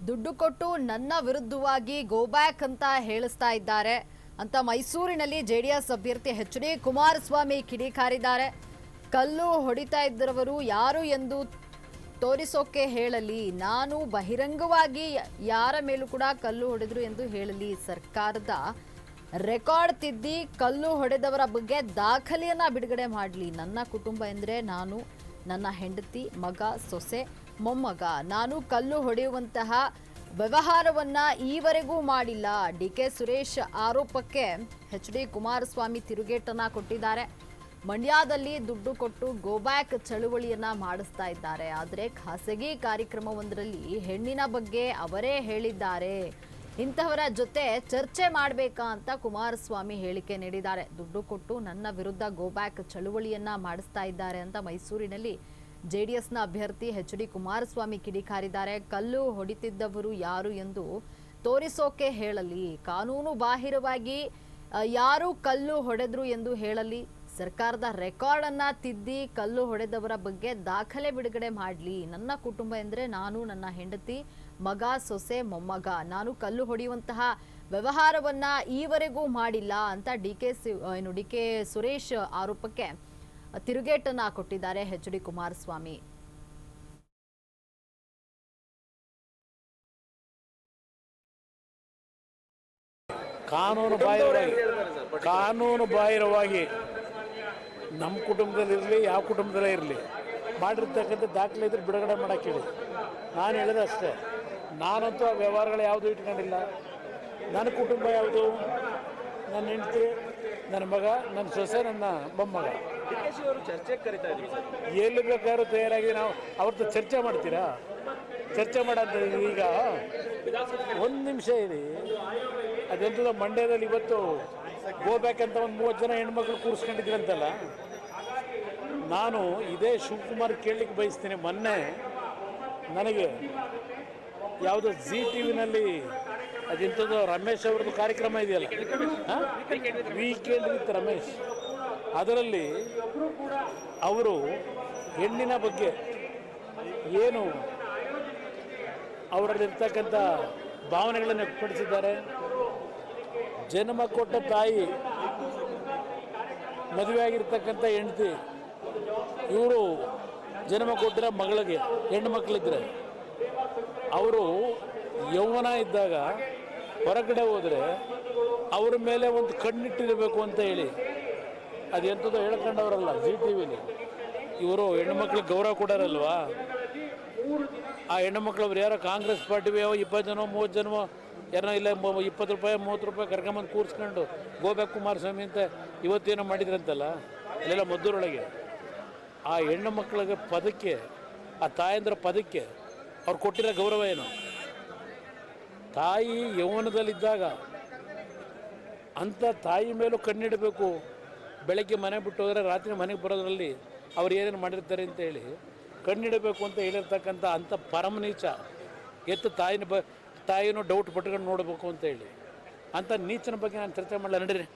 ದುಡ್ಡು ಕೊಟ್ಟು ನನ್ನ ವಿರುದ್ಧವಾಗಿ ಗೋ ಬ್ಯಾಕ್ ಅಂತ ಹೇಳಿಸ್ತಾ ಇದ್ದಾರೆ ಅಂತ ಮೈಸೂರಿನಲ್ಲಿ ಜೆಡಿಎಸ್ ಅಭ್ಯರ್ಥಿ ಎಚ್.ಡಿ. ಕುಮಾರಸ್ವಾಮಿ ಕಿಡಿಕಾರಿದ್ದಾರೆ. ಕಲ್ಲು ಹೊಡಿತಾ ಇದ್ದವರು ಯಾರು ಎಂದು ತೋರಿಸೋಕೆ ಹೇಳಲಿ, ನಾನು ಬಹಿರಂಗವಾಗಿ ಯಾರ ಮೇಲೂ ಕೂಡ ಕಲ್ಲು ಹೊಡೆದ್ರು ಎಂದು ಹೇಳಲಿ, ಸರ್ಕಾರದ ರೆಕಾರ್ಡ್ ತಿದ್ದಿ ಕಲ್ಲು ಹೊಡೆದವರ ಬಗ್ಗೆ ದಾಖಲೆಯನ್ನ ಬಿಡುಗಡೆ ಮಾಡಲಿ. ನನ್ನ ಕುಟುಂಬ ಎಂದರೆ ನಾನು, ನನ್ನ ಹೆಂಡತಿ, ಮಗ, ಸೊಸೆ, ಮೊಮ್ಮಗ. ನಾನು ಕಲ್ಲು ಹೊಡೆಯುವಂತಹ ವ್ಯವಹಾರವನ್ನ ಈವರೆಗೂ ಮಾಡಿಲ್ಲ. ಡಿ.ಕೆ. ಸುರೇಶ್ ಆರೋಪಕ್ಕೆ ಎಚ್.ಡಿ. ಕುಮಾರಸ್ವಾಮಿ ತಿರುಗೇಟನ್ನ ಕೊಟ್ಟಿದ್ದಾರೆ. ಮಂಡ್ಯದಲ್ಲಿ ದುಡ್ಡು ಕೊಟ್ಟು ಗೋ ಬ್ಯಾಕ್ ಚಳುವಳಿಯನ್ನ ಮಾಡಿಸ್ತಾ ಇದ್ದಾರೆ. ಆದರೆ ಖಾಸಗಿ ಕಾರ್ಯಕ್ರಮವೊಂದರಲ್ಲಿ ಹೆಣ್ಣಿನ ಬಗ್ಗೆ ಅವರೇ ಹೇಳಿದ್ದಾರೆ. ಇಂತಹವರ ಜೊತೆ ಚರ್ಚೆ ಮಾಡಬೇಕಾ ಅಂತ ಕುಮಾರಸ್ವಾಮಿ ಹೇಳಿಕೆ ನೀಡಿದ್ದಾರೆ. ದುಡ್ಡು ಕೊಟ್ಟು ನನ್ನ ವಿರುದ್ಧ ಗೋ ಬ್ಯಾಕ್ ಚಳುವಳಿಯನ್ನ ಮಾಡಿಸ್ತಾ ಇದ್ದಾರೆ ಅಂತ ಮೈಸೂರಿನಲ್ಲಿ ಜೆಡಿಎಸ್ನ ಅಭ್ಯರ್ಥಿ ಎಚ್.ಡಿ. ಕುಮಾರಸ್ವಾಮಿ ಕಿಡಿಕಾರಿದ್ದಾರೆ. ಕಲ್ಲು ಹೊಡಿತಿದ್ದವರು ಯಾರು ಎಂದು ತೋರಿಸೋಕೆ ಹೇಳಲಿ, ಕಾನೂನು ಬಾಹಿರವಾಗಿ ಯಾರು ಕಲ್ಲು ಹೊಡೆದ್ರು ಎಂದು ಹೇಳಲಿ, ಸರ್ಕಾರದ ರೆಕಾರ್ಡ್ ಅನ್ನ ತಿದ್ದಿ ಕಲ್ಲು ಹೊಡೆದವರ ಬಗ್ಗೆ ದಾಖಲೆ ಬಿಡುಗಡೆ ಮಾಡಲಿ. ನನ್ನ ಕುಟುಂಬ ಎಂದರೆ ನಾನು, ನನ್ನ ಹೆಂಡತಿ, ಮಗ, ಸೊಸೆ, ಮೊಮ್ಮಗ. ನಾನು ಕಲ್ಲು ಹೊಡೆಯುವಂತಹ ವ್ಯವಹಾರವನ್ನ ಈವರೆಗೂ ಮಾಡಿಲ್ಲ ಅಂತ ಡಿ.ಕೆ. ಸುರೇಶ್ ಆರೋಪಕ್ಕೆ ತಿರುಗೇಟನ್ನ ಕೊಟ್ಟಿದ್ದಾರೆ ಎಚ್.ಡಿ. ಕುಮಾರಸ್ವಾಮಿ. ಕಾನೂನು ಬಾಹಿರವಾಗಿ ನಮ್ಮ ಕುಟುಂಬದಲ್ಲಿರಲಿ, ಯಾವ ಕುಟುಂಬದಲ್ಲೇ ಇರಲಿ, ಮಾಡಿರ್ತಕ್ಕಂಥ ದಾಖಲೆ ಇದ್ರೆ ಬಿಡುಗಡೆ ಮಾಡೋಕ್ಕೆ ಹೇಳಿ. ನಾನು ಹೇಳಿದೆ ಅಷ್ಟೇ. ನಾನಂತೂ ಆ ವ್ಯವಹಾರಗಳು ಯಾವುದೂ ಇಟ್ಕೊಂಡಿಲ್ಲ. ನನ್ನ ಕುಟುಂಬ ಯಾವುದು? ನನ್ನ ಹೆಂಡತಿ, ನನ್ನ ಮಗ, ನನ್ನ ಸೊಸೆ, ನನ್ನ ಮೊಮ್ಮಗ. ಎಲ್ಲಿ ಬೇಕಾದ್ರೂ ತಯಾರಾಗಿ ನಾವು ಅವ್ರದ್ದು ಚರ್ಚೆ ಮಾಡ್ತೀರಾ? ಚರ್ಚೆ ಮಾಡೋದು ಈಗ ಒಂದು ನಿಮಿಷ ಇರಿ. ಅದೆಂತದ ಮಂಡ್ಯದಲ್ಲಿ ಇವತ್ತು ಗೋ ಬ್ಯಾಕ್ ಅಂತ ಒಂದು 30 ಜನ ಹೆಣ್ಮಕ್ಳು ಕೂರಿಸ್ಕೊಂಡಿದ್ರಂತಲ್ಲ. ನಾನು ಇದೇ ಶಿವಕುಮಾರ್ ಕೇಳಲಿಕ್ಕೆ ಬಯಸ್ತೀನಿ. ಮೊನ್ನೆ ನನಗೆ ಯಾವುದೋ ZTV ಅದೆಂಥದ್ದು ರಮೇಶ್ ಅವ್ರದ್ದು ಕಾರ್ಯಕ್ರಮ ಇದೆಯಲ್ಲ, ವೀಕೆಂಡ್ ವಿತ್ ರಮೇಶ್, ಅದರಲ್ಲಿ ಅವರು ಹೆಣ್ಣಿನ ಬಗ್ಗೆ ಏನು ಅವರಲ್ಲಿರ್ತಕ್ಕಂಥ ಭಾವನೆಗಳನ್ನು ವ್ಯಕ್ತಪಡಿಸಿದ್ದಾರೆ. ಜನ್ಮ ಕೊಟ್ಟ ತಾಯಿ, ಮದುವೆ ಆಗಿರ್ತಕ್ಕಂಥ ಹೆಂಡತಿ, ಇವರು ಜನ್ಮ ಕೊಟ್ಟಿರೋ ಮಗಳಿಗೆ ಹೆಣ್ಣು ಮಕ್ಕಳಿದ್ರೆ ಅವರು ಯೌವನ ಇದ್ದಾಗ ಹೊರಗಡೆ ಹೋದರೆ ಅವ್ರ ಮೇಲೆ ಒಂದು ಕಣ್ಣಿಟ್ಟಿರಬೇಕು ಅಂತ ಹೇಳಿ ಅದೆಂಥದ್ದು ಹೇಳ್ಕೊಂಡವರಲ್ಲ ZTVಲಿ. ಇವರು ಹೆಣ್ಣುಮಕ್ಳಿಗೆ ಗೌರವ ಕೊಡೋರಲ್ವಾ? ಆ ಹೆಣ್ಣುಮಕ್ಳು ಅವ್ರು ಯಾರೋ ಕಾಂಗ್ರೆಸ್ ಪಾರ್ಟಿ 20 ಜನ 30 ಜನ ಯಾರೋ ಇಲ್ಲ 20 ರೂಪಾಯಿ 30 ರೂಪಾಯಿ ಕರ್ಕೊಂಬಂದು ಕೂರಿಸ್ಕೊಂಡು ಗೋ ಬ್ಯಾಕ್ ಕುಮಾರಸ್ವಾಮಿ ಅಂತ ಇವತ್ತೇನೋ ಮಾಡಿದ್ರಂತಲ್ಲ, ಅಲ್ಲೆಲ್ಲ ಮದ್ದೂರೊಳಗೆ. ಆ ಹೆಣ್ಣು ಮಕ್ಕಳಿಗೆ ಪದಕ್ಕೆ, ಆ ತಾಯಂದ್ರ ಪದಕ್ಕೆ ಅವ್ರು ಕೊಟ್ಟಿರೋ ಗೌರವ ಏನು? ತಾಯಿ ಯೌವನದಲ್ಲಿದ್ದಾಗ ಅಂಥ ತಾಯಿ ಮೇಲೂ ಕಣ್ಣಿಡಬೇಕು. ಬೆಳಗ್ಗೆ ಮನೆ ಬಿಟ್ಟು ಹೋದರೆ ರಾತ್ರಿ ಮನೆಗೆ ಬರೋದ್ರಲ್ಲಿ ಅವ್ರು ಏನೇನು ಮಾಡಿರ್ತಾರೆ ಅಂತ ಹೇಳಿ ಕಣ್ಣಿಡಬೇಕು ಅಂತ ಹೇಳಿರ್ತಕ್ಕಂಥ ಅಂಥ ಪರಮ ನೀಚ. ಎತ್ತು ತಾಯಿನೂ ಡೌಟ್ ಪಟ್ಕೊಂಡು ನೋಡಬೇಕು ಅಂತ ಹೇಳಿ ಅಂಥ ನೀಚನ ಬಗ್ಗೆ ನಾನು ಚರ್ಚೆ ಮಾಡಲ್ಲ. ನಡೀರಿ.